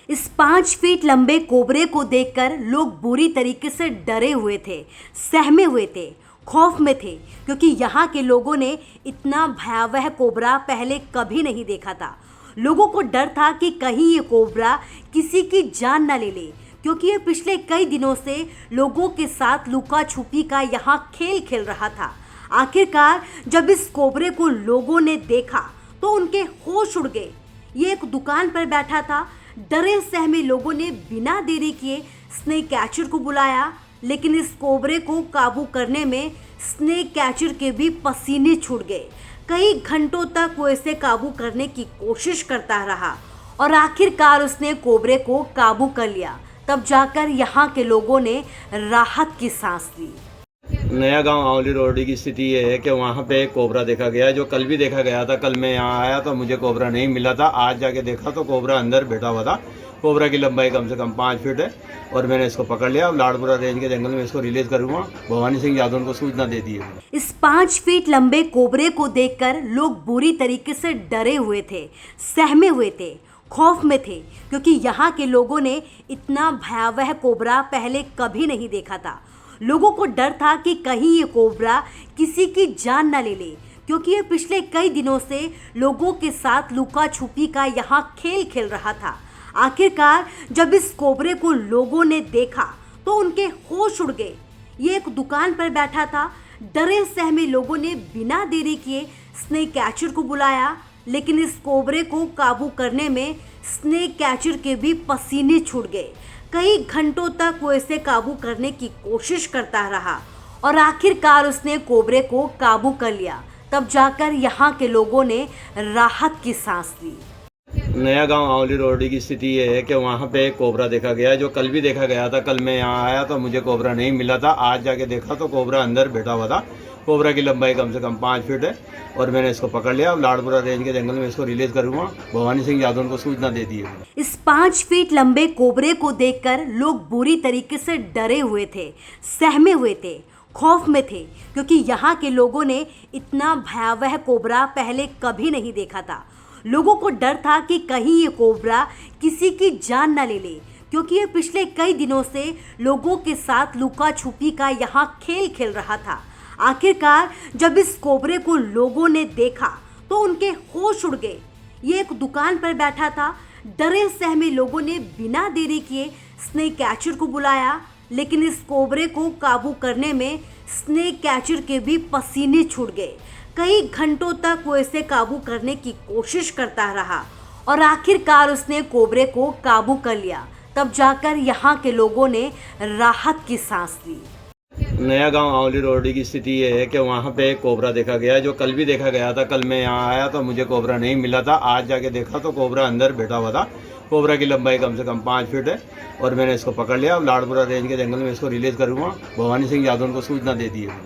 इस 5 फीट लंबे कोबरे को देखकर लोग बुरी तरीके से डरे हुए थे, सहमे हुए थे, खौफ में थे, क्योंकि यहाँ के लोगों ने इतना भयावह कोबरा पहले कभी नहीं देखा था। लोगों को डर था कि कहीं ये कोबरा किसी की जान न ले ले, क्योंकि ये पिछले कई दिनों से लोगों के साथ लुका छुपी का यहाँ खेल खेल रहा था। आखिरकार जब इस कोबरे को लोगों ने देखा तो उनके होश उड़ गए। ये एक दुकान पर बैठा था। डरे सहमे लोगों ने बिना देरी किए स्नेक कैचर को बुलाया, लेकिन इस कोबरे को काबू करने में स्नेक कैचर के भी पसीने छूट गए। कई घंटों तक वो इसे काबू करने की कोशिश करता रहा और आखिरकार उसने कोबरे को काबू कर लिया। तब जाकर यहाँ के लोगों ने राहत की सांस ली। नया गांव आंवली रोड की स्थिति ये है कि वहाँ पे एक कोबरा देखा गया है, जो कल भी देखा गया था। कल मैं यहाँ आया तो मुझे कोबरा नहीं मिला था। आज जाके देखा तो कोबरा अंदर बैठा हुआ था। कोबरा की लंबाई कम से कम 5 फीट है और मैंने इसको पकड़ लिया। अब लाड़पुरा रेंज के जंगल में इसको रिलीज करूंगा। भवानी सिंह यादव को सूचना दे दी है। इस 5 फीट लंबे कोबरे को देखकर लोग बुरी तरीके से डरे हुए थे, सहमे हुए थे, खौफ में थे, क्योंकि यहाँ के लोगों ने इतना भयावह कोबरा पहले कभी नहीं देखा था। लोगों को डर था कि कहीं ये कोबरा किसी की जान न ले ले, क्योंकि ये पिछले कई दिनों से लोगों के साथ लुका छुपी का यहाँ खेल खेल रहा था। आखिरकार जब इस कोबरे को लोगों ने देखा तो उनके होश उड़ गए। ये एक दुकान पर बैठा था। डरे सहमे लोगों ने बिना देरी किए स्नेक कैचर को बुलाया, लेकिन इस कोबरे को काबू करने में स्नेक कैचर के भी पसीने छूट गए। कई घंटों तक वो इसे काबू करने की कोशिश करता रहा और आखिरकार उसने कोबरे को काबू कर लिया। तब जाकर यहाँ के लोगों ने राहत की सांस ली। नया गांव आंवली रोड की स्थिति ये है कि वहाँ पे एक कोबरा देखा गया है, जो कल भी देखा गया था। कल मैं यहाँ आया तो मुझे कोबरा नहीं मिला था। आज जाके देखा तो कोबरा अंदर बैठा हुआ था। कोबरा की लंबाई कम से कम 5 फीट है और मैंने इसको पकड़ लिया। अब लाड़पुरा रेंज के जंगल में इसको रिलीज करूंगा। भवानी सिंह यादव को सूचना दे दी है। इस 5 फीट लंबे कोबरे को देखकर लोग बुरी तरीके से डरे हुए थे, सहमे हुए थे, खौफ में थे, क्योंकि यहाँ के लोगों ने इतना भयावह कोबरा पहले कभी नहीं देखा था। लोगों को डर था कि कहीं ये कोबरा किसी की जान न ले ले, क्योंकि ये पिछले कई दिनों से लोगों के साथ लुका छुपी का यहाँ खेल खेल रहा था। आखिरकार जब इस कोबरे को लोगों ने देखा तो उनके होश उड़ गए। ये एक दुकान पर बैठा था। डरे सहमे लोगों ने बिना देरी किए स्नेक कैचर को बुलाया, लेकिन इस कोबरे को काबू करने में स्नेक कैचर के भी पसीने छूट गए। कई घंटों तक वो इसे काबू करने की कोशिश करता रहा और आखिरकार उसने कोबरे को काबू कर लिया। तब जाकर यहाँ के लोगों ने राहत की सांस ली। नया गांव आंवली रोड की स्थिति ये है कि वहाँ पे एक कोबरा देखा गया है, जो कल भी देखा गया था। कल मैं यहाँ आया तो मुझे कोबरा नहीं मिला था। आज जाके देखा तो कोबरा अंदर बैठा हुआ था। कोबरा की लंबाई कम से कम 5 फीट है और मैंने इसको पकड़ लिया। अब लाड़पुरा रेंज के जंगल में इसको रिलीज करूंगा। भवानी सिंह यादव को सूचना दे दी है।